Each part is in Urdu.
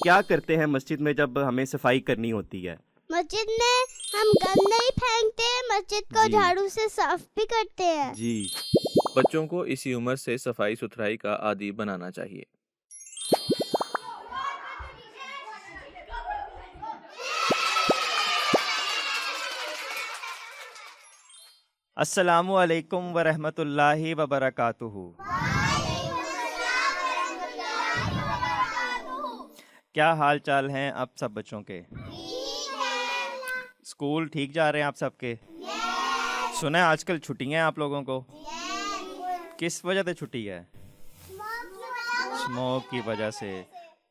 کیا کرتے ہیں مسجد میں جب ہمیں صفائی کرنی ہوتی ہے؟ مسجد میں ہم گند نہیں پھینکتے، مسجد کو جھاڑو سے صاف بھی کرتے ہیں۔ جی، بچوں کو اسی عمر سے صفائی ستھرائی کا عادی بنانا چاہیے۔ السلام علیکم ورحمۃ اللہ وبرکاتہ۔ کیا حال چال ہیں آپ سب بچوں کے؟ اسکول ٹھیک جا رہے ہیں آپ سب کے؟ سنا ہے آج کل چھٹیاں ہیں آپ لوگوں کو، کس وجہ سے چھٹی ہے؟ اسموک کی وجہ سے۔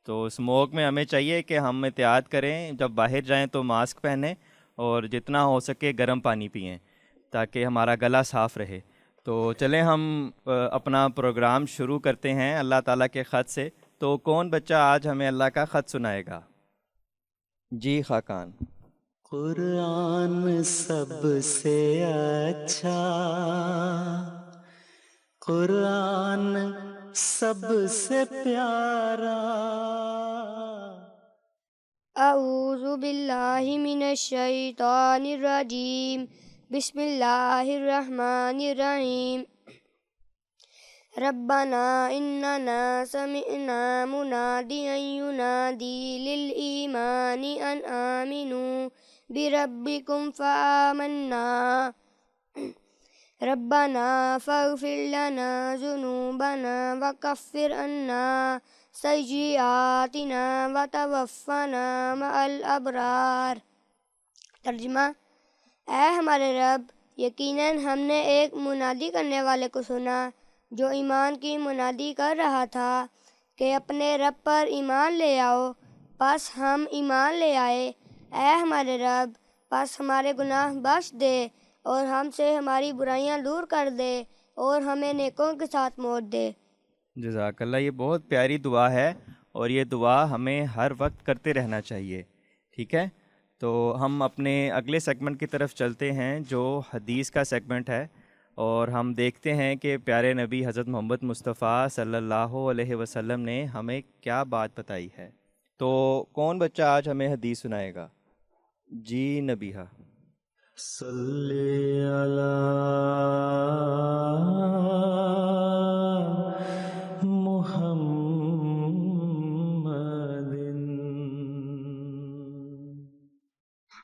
تو اسموک میں ہمیں چاہیے کہ ہم احتیاط کریں، جب باہر جائیں تو ماسک پہنیں اور جتنا ہو سکے گرم پانی پئیں تاکہ ہمارا گلا صاف رہے۔ تو چلیں ہم اپنا پروگرام شروع کرتے ہیں اللہ تعالیٰ کے خط سے۔ تو کون بچہ آج ہمیں اللہ کا خط سنائے گا؟ جی خاقان۔ قرآن سب سے اچھا، قرآن سب سے پیارا۔ اعوذ باللہ من الشیطان الرجیم، بسم اللہ الرحمن الرحیم۔ ربنا اننا سمعنا منادیا ینادی للایمان ان آمنوا بربکم فآمنا ربنا فاغفر لنا ذنوبنا وکفر عنا سیئاتنا وتوفنا مع الابرار۔ ترجمہ: اے ہمارے رب، یقیناً ہم نے ایک منادی کرنے والے کو سنا جو ایمان کی منادی کر رہا تھا کہ اپنے رب پر ایمان لے آؤ، پس ہم ایمان لے آئے۔ اے ہمارے رب، پس ہمارے گناہ بخش دے اور ہم سے ہماری برائیاں دور کر دے اور ہمیں نیکوں کے ساتھ موت دے۔ جزاک اللہ، یہ بہت پیاری دعا ہے اور یہ دعا ہمیں ہر وقت کرتے رہنا چاہیے، ٹھیک ہے؟ تو ہم اپنے اگلے سیگمنٹ کی طرف چلتے ہیں جو حدیث کا سیگمنٹ ہے، اور ہم دیکھتے ہیں کہ پیارے نبی حضرت محمد مصطفیٰ صلی اللہ علیہ وسلم نے ہمیں کیا بات بتائی ہے۔ تو کون بچہ آج ہمیں حدیث سنائے گا؟ جی نبیہا۔ صلی علی محمد۔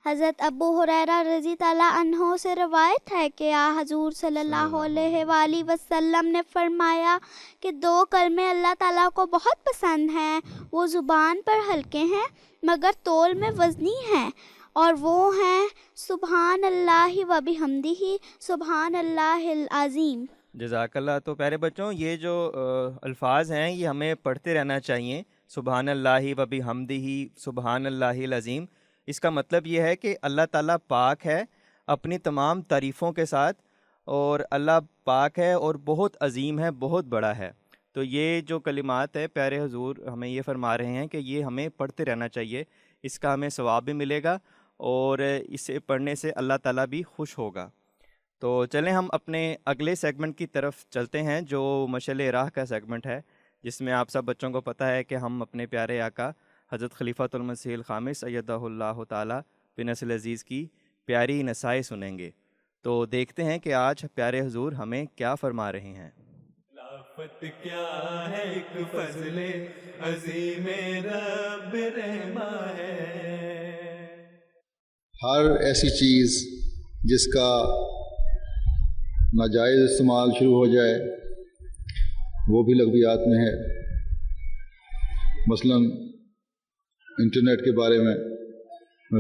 حضرت ابو ہریرہ رضی اللہ عنہ سے روایت ہے کہ حضور صلی اللہ علیہ وآلہ وسلم نے فرمایا کہ 2 کلمے اللہ تعالیٰ کو بہت پسند ہیں، وہ زبان پر ہلکے ہیں مگر تول میں وزنی ہیں، اور وہ ہیں سبحان اللہ و بحمدہ سبحان اللہ العظیم۔ جزاک اللہ۔ تو پیارے بچوں، یہ جو الفاظ ہیں یہ ہمیں پڑھتے رہنا چاہیے، سبحان اللہ و بحمدہ سبحان اللہ العظیم۔ اس کا مطلب یہ ہے کہ اللہ تعالیٰ پاک ہے اپنی تمام تعریفوں کے ساتھ، اور اللہ پاک ہے اور بہت عظیم ہے، بہت بڑا ہے۔ تو یہ جو کلمات ہے پیارے حضور ہمیں یہ فرما رہے ہیں کہ یہ ہمیں پڑھتے رہنا چاہیے، اس کا ہمیں ثواب بھی ملے گا اور اسے پڑھنے سے اللہ تعالیٰ بھی خوش ہوگا۔ تو چلیں ہم اپنے اگلے سیگمنٹ کی طرف چلتے ہیں جو مشعل راہ کا سیگمنٹ ہے، جس میں آپ سب بچوں کو پتہ ہے کہ ہم اپنے پیارے آقا حضرت خلیفۃ المسیح الخامس ایدہ اللہ تعالیٰ بنصر العزیز کی پیاری نصائح سنیں گے۔ تو دیکھتے ہیں کہ آج پیارے حضور ہمیں کیا فرما رہے ہیں۔ خلافت کیا ہے ایک فضل عظیم رب رحمہ ہے۔ ہر ایسی چیز جس کا ناجائز استعمال شروع ہو جائے وہ بھی لغویات میں ہے۔ مثلاً انٹرنیٹ کے بارے میں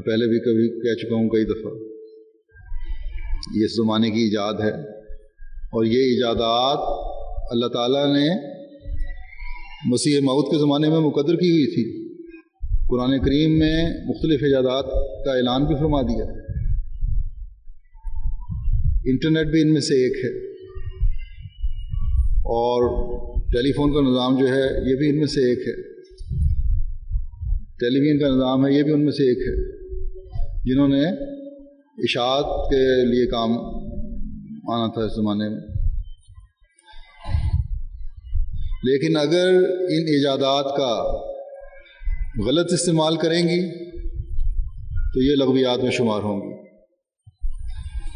پہلے بھی کبھی کہہ چکا ہوں کئی دفعہ، یہ اس زمانے کی ایجاد ہے، اور یہ ایجادات اللہ تعالیٰ نے مسیح موعود کے زمانے میں مقدر کی ہوئی تھی۔ قرآن کریم میں مختلف ایجادات کا اعلان بھی فرما دیا۔ انٹرنیٹ بھی ان میں سے ایک ہے، اور ٹیلی فون کا نظام جو ہے یہ بھی ان میں سے ایک ہے، ٹیلی ویژن کا نظام ہے یہ بھی ان میں سے ایک ہے، جنہوں نے اشاعت کے لیے کام آنا تھا اس زمانے میں۔ لیکن اگر ان ایجادات کا غلط استعمال کریں گی تو یہ لغویات میں شمار ہوں گی،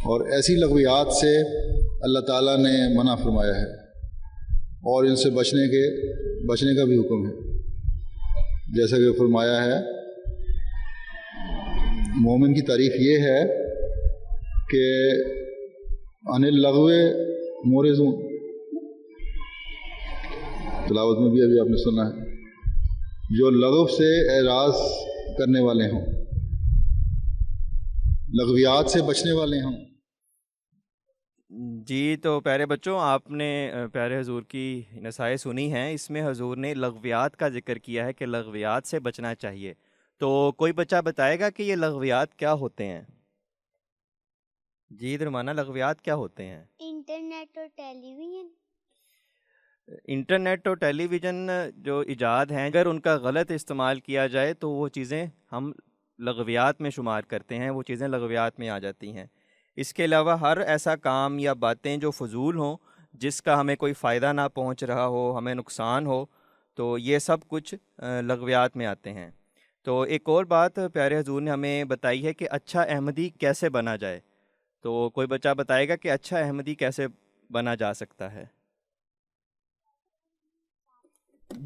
اور ایسی لغویات سے اللہ تعالیٰ نے منع فرمایا ہے اور ان سے بچنے کا بھی حکم ہے، جیسا کہ فرمایا ہے مومن کی تعریف یہ ہے کہ عن اللغو معرضون، تلاوت میں بھی ابھی آپ نے سنا ہے، جو لغو سے اعراض کرنے والے ہوں، لغویات سے بچنے والے ہوں۔ جی تو پیارے بچوں، آپ نے پیارے حضور کی نصائح سنی ہیں، اس میں حضور نے لغویات کا ذکر کیا ہے کہ لغویات سے بچنا چاہیے۔ تو کوئی بچہ بتائے گا کہ یہ لغویات کیا ہوتے ہیں؟ جی درمانہ، لغویات کیا ہوتے ہیں؟ انٹرنیٹ اور ٹیلی ویژن۔ انٹرنیٹ اور ٹیلی ویژن جو ایجاد ہیں، اگر ان کا غلط استعمال کیا جائے تو وہ چیزیں ہم لغویات میں شمار کرتے ہیں، وہ چیزیں لغویات میں آ جاتی ہیں۔ اس کے علاوہ ہر ایسا کام یا باتیں جو فضول ہوں، جس کا ہمیں کوئی فائدہ نہ پہنچ رہا ہو، ہمیں نقصان ہو، تو یہ سب کچھ لغویات میں آتے ہیں۔ تو ایک اور بات پیارے حضور نے ہمیں بتائی ہے کہ اچھا احمدی کیسے بنا جائے۔ تو کوئی بچہ بتائے گا کہ اچھا احمدی کیسے بنا جا سکتا ہے؟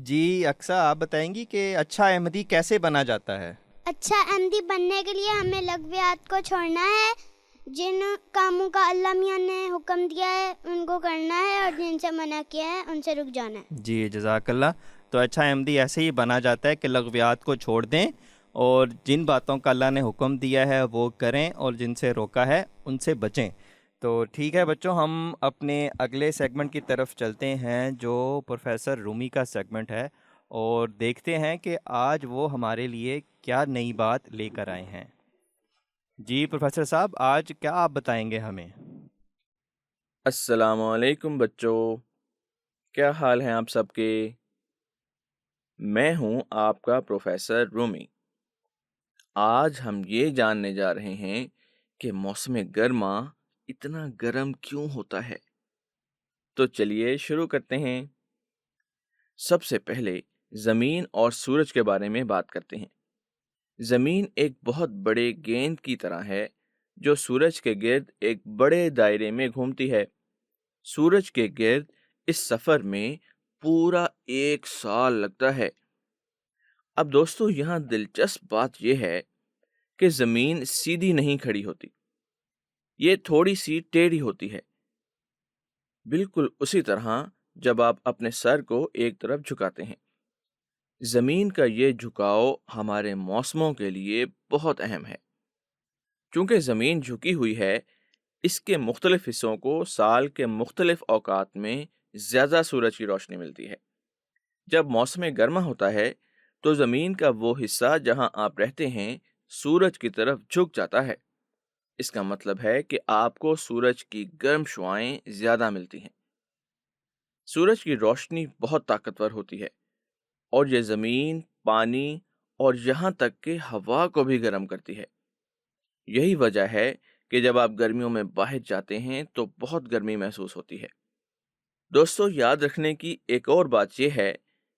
جی اقصیٰ، آپ بتائیں گی کہ اچھا احمدی کیسے بنا جاتا ہے؟ اچھا احمدی بننے کے لیے ہمیں لغویات کو چھوڑنا ہے، جن کاموں کا اللہ میاں نے حکم دیا ہے ان کو کرنا ہے، اور جن سے منع کیا ہے ان سے رک جانا ہے۔ جی جزاک اللہ۔ تو اچھا احمدی ایسے ہی بنا جاتا ہے کہ لغویات کو چھوڑ دیں اور جن باتوں کا اللہ نے حکم دیا ہے وہ کریں، اور جن سے روکا ہے ان سے بچیں۔ تو ٹھیک ہے بچوں، ہم اپنے اگلے سیگمنٹ کی طرف چلتے ہیں جو پروفیسر رومی کا سیگمنٹ ہے، اور دیکھتے ہیں کہ آج وہ ہمارے لیے کیا نئی بات لے کر آئے ہیں۔ جی پروفیسر صاحب، آج کیا آپ بتائیں گے ہمیں؟ السلام علیکم بچوں، کیا حال ہیں آپ سب کے؟ میں ہوں آپ کا پروفیسر رومی۔ آج ہم یہ جاننے جا رہے ہیں کہ موسم گرما اتنا گرم کیوں ہوتا ہے۔ تو چلیے شروع کرتے ہیں۔ سب سے پہلے زمین اور سورج کے بارے میں بات کرتے ہیں۔ زمین ایک بہت بڑے گیند کی طرح ہے جو سورج کے گرد ایک بڑے دائرے میں گھومتی ہے۔ سورج کے گرد اس سفر میں پورا 1 سال لگتا ہے۔ اب دوستو، یہاں دلچسپ بات یہ ہے کہ زمین سیدھی نہیں کھڑی ہوتی، یہ تھوڑی سی ٹیڑھی ہوتی ہے، بالکل اسی طرح جب آپ اپنے سر کو ایک طرف جھکاتے ہیں۔ زمین کا یہ جھکاؤ ہمارے موسموں کے لیے بہت اہم ہے۔ چونکہ زمین جھکی ہوئی ہے، اس کے مختلف حصوں کو سال کے مختلف اوقات میں زیادہ سورج کی روشنی ملتی ہے۔ جب موسم گرما ہوتا ہے تو زمین کا وہ حصہ جہاں آپ رہتے ہیں سورج کی طرف جھک جاتا ہے۔ اس کا مطلب ہے کہ آپ کو سورج کی گرم شعاعیں زیادہ ملتی ہیں۔ سورج کی روشنی بہت طاقتور ہوتی ہے اور یہ زمین، پانی اور یہاں تک کہ ہوا کو بھی گرم کرتی ہے۔ یہی وجہ ہے کہ جب آپ گرمیوں میں باہر جاتے ہیں تو بہت گرمی محسوس ہوتی ہے۔ دوستو، یاد رکھنے کی ایک اور بات یہ ہے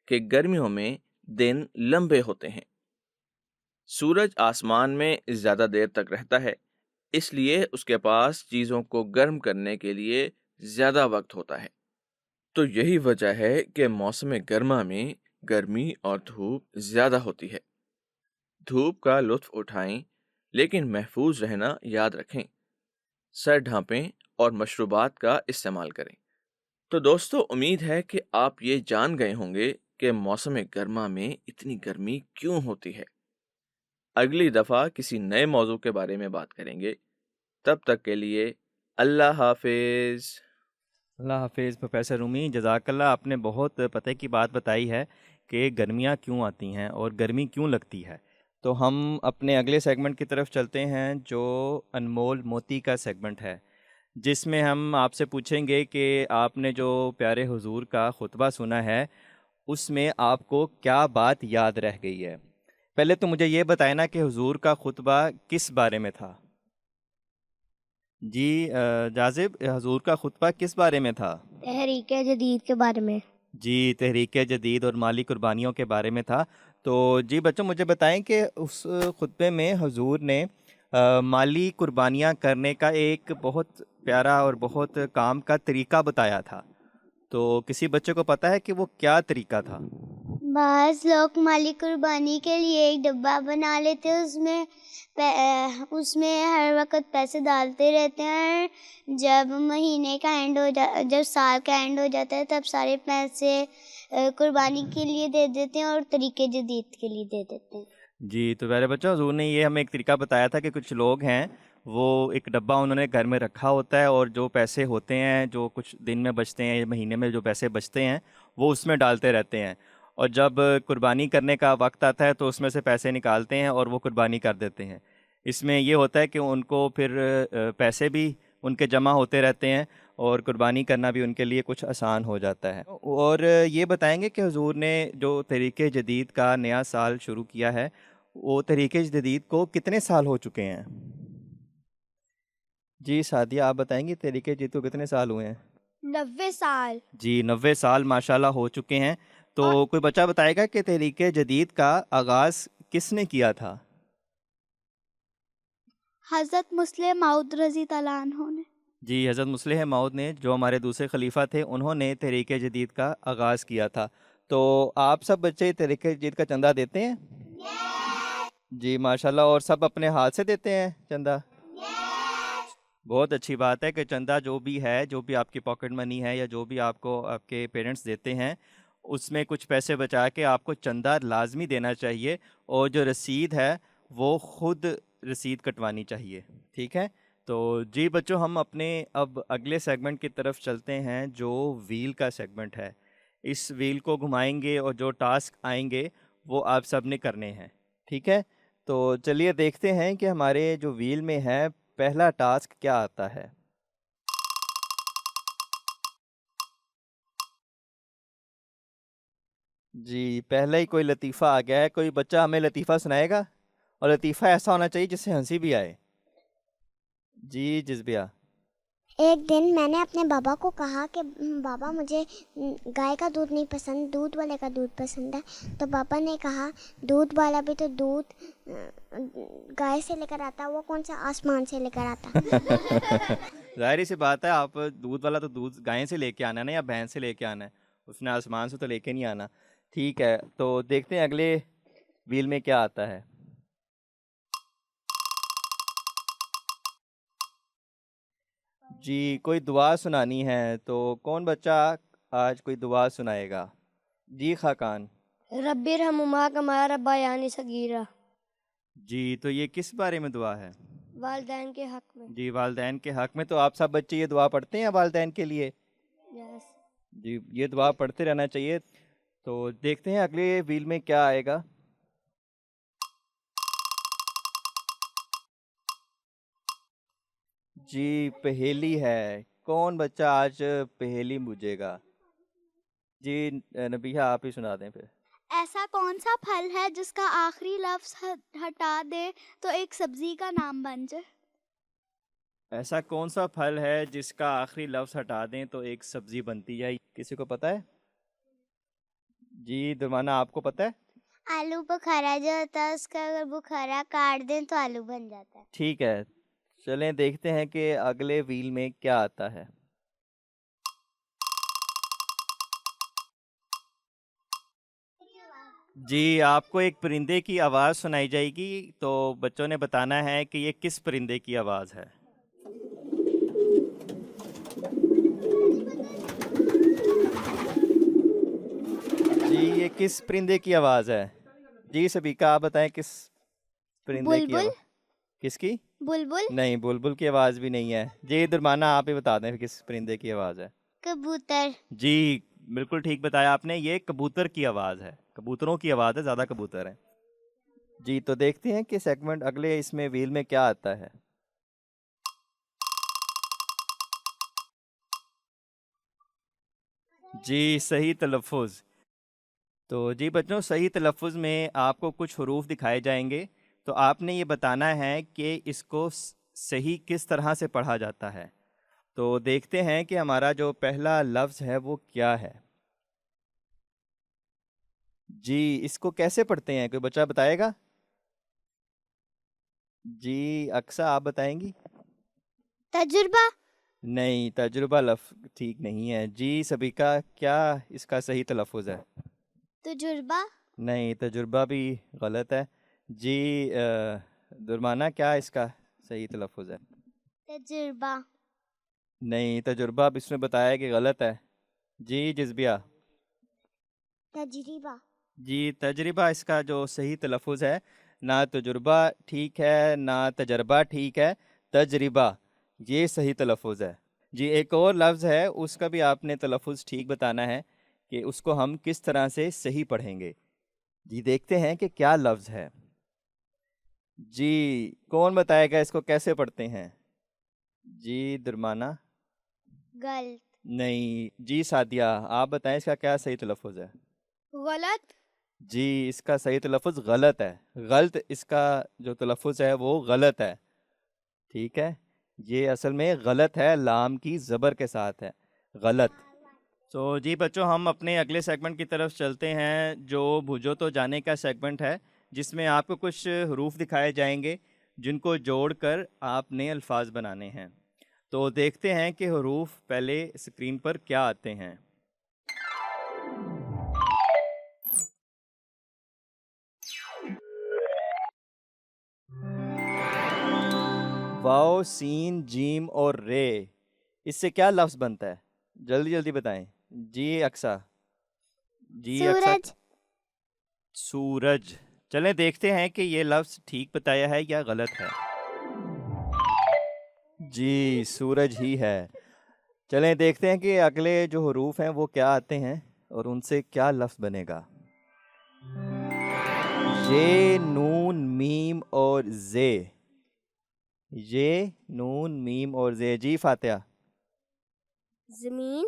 کہ گرمیوں میں دن لمبے ہوتے ہیں۔ سورج آسمان میں زیادہ دیر تک رہتا ہے، اس لیے اس کے پاس چیزوں کو گرم کرنے کے لیے زیادہ وقت ہوتا ہے۔ تو یہی وجہ ہے کہ موسم گرما میں گرمی اور دھوپ زیادہ ہوتی ہے۔ دھوپ کا لطف اٹھائیں، لیکن محفوظ رہنا یاد رکھیں۔ سر ڈھانپیں اور مشروبات کا استعمال کریں۔ تو دوستو، امید ہے کہ آپ یہ جان گئے ہوں گے کہ موسم گرما میں اتنی گرمی کیوں ہوتی ہے۔ اگلی دفعہ کسی نئے موضوع کے بارے میں بات کریں گے۔ تب تک کے لیے اللہ حافظ۔ اللہ حافظ پروفیسر رومی، جزاک اللہ۔ آپ نے بہت پتہ کی بات بتائی ہے کہ گرمیاں کیوں آتی ہیں اور گرمی کیوں لگتی ہے۔ تو ہم اپنے اگلے سیگمنٹ کی طرف چلتے ہیں جو انمول موتی کا سیگمنٹ ہے، جس میں ہم آپ سے پوچھیں گے کہ آپ نے جو پیارے حضور کا خطبہ سنا ہے اس میں آپ کو کیا بات یاد رہ گئی ہے۔ پہلے تو مجھے یہ بتائیں نا کہ حضور کا خطبہ کس بارے میں تھا؟ جی جاذب، حضور کا خطبہ کس بارے میں تھا؟ تحریک جدید کے بارے میں۔ جی، تحریک جدید اور مالی قربانیوں کے بارے میں تھا۔ تو جی بچوں مجھے بتائیں کہ اس خطبے میں حضور نے مالی قربانیاں کرنے کا ایک بہت پیارا اور بہت کام کا طریقہ بتایا تھا، تو کسی بچے کو پتہ ہے کہ وہ کیا طریقہ تھا؟ بعض لوگ مالی قربانی کے لیے ایک ڈبہ بنا لیتے ہیں، اس میں ہر وقت پیسے ڈالتے رہتے ہیں، جب مہینے کا اینڈ جب سال کا اینڈ ہو جاتا ہے تب سارے پیسے قربانی کے لیے دے دیتے ہیں اور طریقے جدید کے لیے دے دیتے ہیں۔ جی تو پیارے بچوں حضور نے یہ ہمیں ایک طریقہ بتایا تھا کہ کچھ لوگ ہیں وہ ایک ڈبہ انہوں نے گھر میں رکھا ہوتا ہے، اور جو پیسے ہوتے ہیں جو کچھ دن میں بچتے ہیں یا مہینے میں جو پیسے بچتے ہیں وہ اس میں ڈالتے رہتے ہیں، اور جب قربانی کرنے کا وقت آتا ہے تو اس میں سے پیسے نکالتے ہیں اور وہ قربانی کر دیتے ہیں۔ اس میں یہ ہوتا ہے کہ ان کو پھر پیسے بھی ان کے جمع ہوتے رہتے ہیں اور قربانی کرنا بھی ان کے لیے کچھ آسان ہو جاتا ہے۔ اور یہ بتائیں گے کہ حضور نے جو طریقے جدید کا نیا سال شروع کیا ہے، وہ طریقے جدید کو کتنے سال ہو چکے ہیں؟ جی سعدیہ آپ بتائیں گے طریقے جدید کو کتنے سال ہوئے ہیں؟ 90 سال۔ جی 90 سال ماشاءاللہ ہو چکے ہیں۔ تو کوئی بچہ بتائے گا کہ طریقے جدید کا آغاز کس نے کیا تھا؟ حضرت مسلم موعود رضی اللہ عنہ نے۔ جی حضرت مسلح موعود نے، جو ہمارے دوسرے خلیفہ تھے، انہوں نے طریقے جدید کا آغاز کیا تھا۔ تو آپ سب بچے طریقے جدید کا چندہ دیتے ہیں؟ جی ماشاءاللہ، اور سب اپنے ہاتھ سے دیتے ہیں چندہ؟ بہت اچھی بات ہے کہ چندہ جو بھی ہے، جو بھی آپ کی پاکٹ منی ہے یا جو بھی آپ کو آپ کے پیرنٹس دیتے ہیں، اس میں کچھ پیسے بچا کے آپ کو چندہ لازمی دینا چاہیے، اور جو رسید ہے وہ خود رسید کٹوانی چاہیے، ٹھیک ہے؟ تو جی بچوں ہم اپنے اب اگلے سیگمنٹ کی طرف چلتے ہیں جو ویل کا سیگمنٹ ہے۔ اس ویل کو گھمائیں گے اور جو ٹاسک آئیں گے وہ آپ سب نے کرنے ہیں، ٹھیک ہے؟ تو چلیے دیکھتے ہیں کہ ہمارے جو ویل میں ہے پہلا ٹاسک کیا آتا ہے۔ جی پہلے ہی کوئی لطیفہ آ گیا ہے، کوئی بچہ ہمیں لطیفہ سنائے گا؟ اور لطیفہ ایسا ہونا چاہیے جس سے ہنسی بھی آئے۔ جی جذبیہ۔ ایک دن میں نے اپنے بابا کو کہا کہ بابا مجھے گائے کا دودھ نہیں پسند، دودھ والے کا دودھ پسند ہے۔ تو پاپا نے کہا دودھ والا بھی تو دودھ گائے سے لے کر آتا، وہ کون سا آسمان سے لے کر آتا۔ ظاہر سی بات ہے، آپ دودھ والا تو دودھ گائے سے لے کے آنا ہے نا، یا بھینس سے لے کے آنا ہے، اس نے آسمان سے تو لے کے نہیں آنا۔ ٹھیک ہے، تو دیکھتے ہیں اگلے ویل میں کیا آتا ہے۔ جی کوئی دعا سنانی ہے، تو کون بچہ آج کوئی دعا سنائے گا؟ جی خاقان۔ رب ارحمہما کما ربیانی صغیرا۔ جی تو یہ کس بارے میں دعا ہے؟ والدین کے حق میں۔ جی والدین کے حق میں۔ تو آپ سب بچے یہ دعا پڑھتے ہیں والدین کے لیے؟ یس۔ جی یہ دعا پڑھتے رہنا چاہیے۔ تو دیکھتے ہیں اگلے ویل میں کیا آئے گا۔ جی پہیلی ہے، کون بچہ آج پہیلی بوجھے گا؟ جی نبیہ آپ ہی سنا دیں پھر۔ ایسا کون سا پھل ہے جس کا آخری لفظ ہٹا دے تو ایک سبزی کا نام بن جائے؟ ایسا کون سا پھل ہے جس کا آخری لفظ ہٹا دیں تو ایک سبزی بنتی ہے؟ کسی کو پتہ ہے؟ جی درمانہ آپ کو پتہ ہے؟ آلو بخارا جو ہوتا ہے، اس کا اگر بخارا کاٹ دیں تو آلو بن جاتا ہے۔ ٹھیک ہے، چلیں دیکھتے ہیں کہ اگلے ویل میں کیا آتا ہے۔ جی آپ کو ایک پرندے کی آواز سنائی جائے گی، تو بچوں نے بتانا ہے کہ یہ کس پرندے کی آواز ہے۔ جی یہ کس پرندے کی آواز ہے؟ جی سبیکہ آپ بتائیں کس پرندے کی آواز؟ کس کی؟ بلبل؟ نہیں بلبل کی آواز بھی نہیں ہے۔ جی درمانہ آپ ہی بتا دیں کس پرندے کی آواز ہے۔ کبوتر۔ جی بالکل ٹھیک بتایا آپ نے، یہ کبوتر کی آواز ہے، کبوتروں کی آواز ہے، زیادہ کبوتر ہیں۔ جی تو دیکھتے ہیں کہ سیگمنٹ اگلے اس میں ویل میں کیا آتا ہے۔ جی صحیح تلفظ۔ تو جی بچوں صحیح تلفظ میں آپ کو کچھ حروف دکھائے جائیں گے، تو آپ نے یہ بتانا ہے کہ اس کو صحیح کس طرح سے پڑھا جاتا ہے۔ تو دیکھتے ہیں کہ ہمارا جو پہلا لفظ ہے وہ کیا ہے۔ جی اس کو کیسے پڑھتے ہیں، کوئی بچہ بتائے گا؟ جی اقصا آپ بتائیں گی؟ تجربہ. نہیں، تجربہ لفظ ٹھیک نہیں ہے. جی سبیکا، کیا اس کا صحیح تلفظ ہے؟ تجربہ. نہیں، تجربہ بھی غلط ہے. جی درمانہ، کیا اس کا صحیح تلفظ ہے؟ تجربہ. نہیں، تجربہ بھی اس نے بتایا کہ غلط ہے. جی جزبیہ. تجربہ. جی تجربہ اس کا جو صحیح تلفظ ہے، نہ تجربہ ٹھیک ہے نہ تجربہ ٹھیک ہے، تجربہ یہ صحیح تلفظ ہے. جی ایک اور لفظ ہے، اس کا بھی آپ نے تلفظ ٹھیک بتانا ہے کہ اس کو ہم کس طرح سے صحیح پڑھیں گے. جی دیکھتے ہیں کہ کیا لفظ ہے. جی کون بتائے گا اس کو کیسے پڑھتے ہیں؟ جی درمانہ. غلط. نہیں. جی سعدیہ آپ بتائیں اس کا کیا صحیح تلفظ ہے؟ غلط. جی اس کا صحیح تلفظ غلط ہے. غلط اس کا جو تلفظ ہے وہ غلط ہے. ٹھیک ہے، یہ اصل میں غلط ہے، لام کی زبر کے ساتھ ہے، غلط. تو جی بچوں ہم اپنے اگلے سیگمنٹ کی طرف چلتے ہیں، جو بھوجو تو جانے کا سیگمنٹ ہے، جس میں آپ کو کچھ حروف دکھائے جائیں گے جن کو جوڑ کر آپ نے الفاظ بنانے ہیں. تو دیکھتے ہیں کہ حروف پہلے اسکرین پر کیا آتے ہیں. واو، سین، جیم اور رے، اس سے کیا لفظ بنتا ہے؟ جلدی جلدی بتائیں. جی اقصا. جی اقصا. سورج. سورج. چلیں دیکھتے ہیں کہ یہ لفظ ٹھیک بتایا ہے یا غلط ہے. جی سورج ہی ہے. چلیں دیکھتے ہیں کہ اگلے جو حروف ہیں وہ کیا آتے ہیں اور ان سے کیا لفظ بنے گا. یہ، نون، میم اور زے. یہ، نون، میم اور زے. جی فاتحہ. زمین.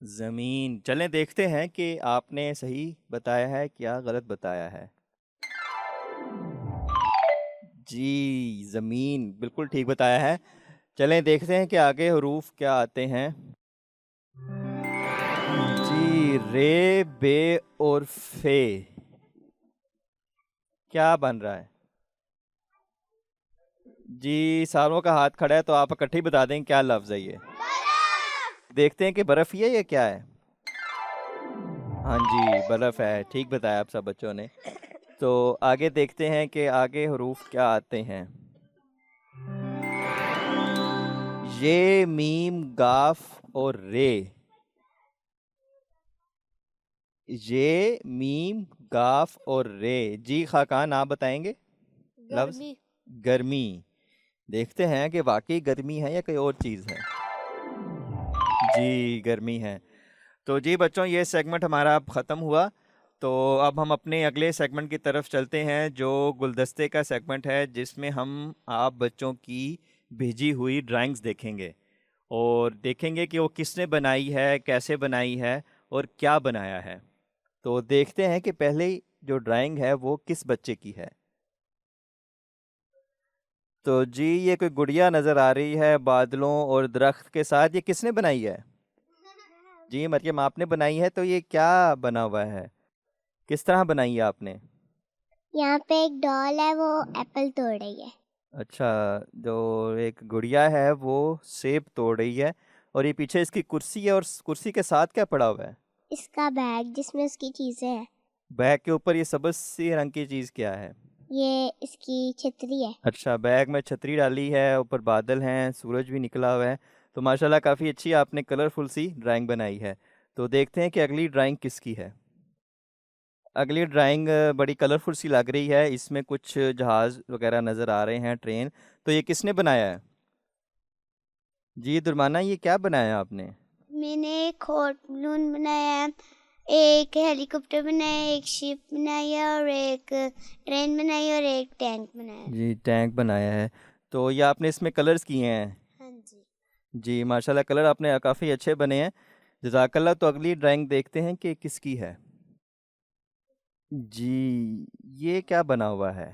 زمین. چلیں دیکھتے ہیں کہ آپ نے صحیح بتایا ہے کیا غلط بتایا ہے. جی زمین بالکل ٹھیک بتایا ہے. چلیں دیکھتے ہیں کہ آگے حروف کیا آتے ہیں. جی رے، بے اور فے، کیا بن رہا ہے؟ جی ساروں کا ہاتھ کھڑا ہے تو آپ اکٹھے ہی بتا دیں کیا لفظ ہے یہ. دیکھتے ہیں کہ برف ہی ہے یا کیا ہے. ہاں جی برف ہے، ٹھیک بتایا آپ سب بچوں نے. تو آگے دیکھتے ہیں کہ آگے حروف کیا آتے ہیں. یہ، میم، گاف اور رے. یہ، میم، گاف اور رے. جی خاقان آپ بتائیں گے لفظ. گرمی. گرمی. دیکھتے ہیں کہ واقعی گرمی ہے یا کوئی اور چیز ہے. جی گرمی ہے. تو جی بچوں یہ سیگمنٹ ہمارا اب ختم ہوا. تو اب ہم اپنے اگلے سیگمنٹ کی طرف چلتے ہیں جو گلدستے کا سیگمنٹ ہے، جس میں ہم آپ بچوں کی بھیجی ہوئی ڈرائنگز دیکھیں گے اور دیکھیں گے کہ وہ کس نے بنائی ہے، کیسے بنائی ہے اور کیا بنایا ہے. تو دیکھتے ہیں کہ پہلے جو ڈرائنگ ہے وہ کس بچے کی ہے. تو جی یہ کوئی گڑیا نظر آ رہی ہے بادلوں اور درخت کے ساتھ، یہ کس نے بنائی ہے؟ جی مریم آپ نے بنائی ہے. تو یہ کیا بنا ہوا ہے، کس طرح بنائی ہے آپ نے؟ یہاں پہ ایک ڈال ہے، وہ ایپل توڑ رہی ہے. اچھا، جو ایک گڑیا ہے وہ سیب توڑ رہی ہے، اور یہ پیچھے اس کی کرسی ہے، اور کرسی کے ساتھ کیا پڑا ہوا ہے؟ اس کا بیگ جس میں اس کی چیزیں ہیں. بیگ کے اوپر یہ سبز سی رنگ کی چیز کیا ہے؟ یہ اس کی چھتری ہے. اچھا، بیگ میں چھتری ڈالی ہے، اوپر بادل ہیں، سورج بھی نکلا ہوا ہے. تو ماشاءاللہ کافی اچھی آپ نے کلرفل سی ڈرائنگ بنائی ہے. تو دیکھتے ہیں کہ اگلی ڈرائنگ کس کی ہے. اگلی ڈرائنگ بڑی کلرفل سی لگ رہی ہے، اس میں کچھ جہاز وغیرہ نظر آ رہے ہیں، ٹرین. تو یہ کس نے بنایا ہے؟ جی درمانہ یہ کیا بنایا آپ نے؟ میں نے ایک ہاٹ بلون بنایا ہے، ایک ہیلی کاپٹر بنایا ہے، ایک شپ بنائی ہے، اور ایک ٹرین بنائی ہے، اور ایک ٹینک بنایا ہے. جی ٹینک بنایا ہے. تو یہ آپ نے اس میں کلرز کیے ہیں؟ ہاں جی. جی ماشاءاللہ کلر آپ نے کافی اچھے بنے ہیں، جزاک اللہ. تو اگلی ڈرائنگ دیکھتے ہیں کہ کس کی ہے. جی یہ کیا بنا ہوا ہے،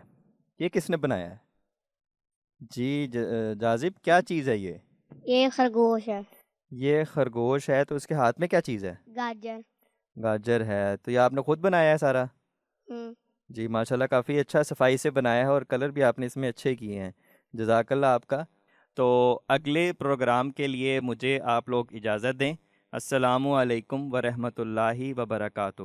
یہ کس نے بنایا ہے؟ جی جازب کیا چیز ہے یہ؟ یہ خرگوش ہے. یہ خرگوش ہے. تو اس کے ہاتھ میں کیا چیز ہے؟ گاجر. گاجر ہے، تو یہ آپ نے خود بنایا ہے سارا؟ جی ماشاءاللہ کافی اچھا صفائی سے بنایا ہے، اور کلر بھی آپ نے اس میں اچھے کیے ہیں، جزاک اللہ آپ کا۔ تو اگلے پروگرام کے لیے مجھے آپ لوگ اجازت دیں۔ السلام علیکم ورحمۃ اللہ وبرکاتہ۔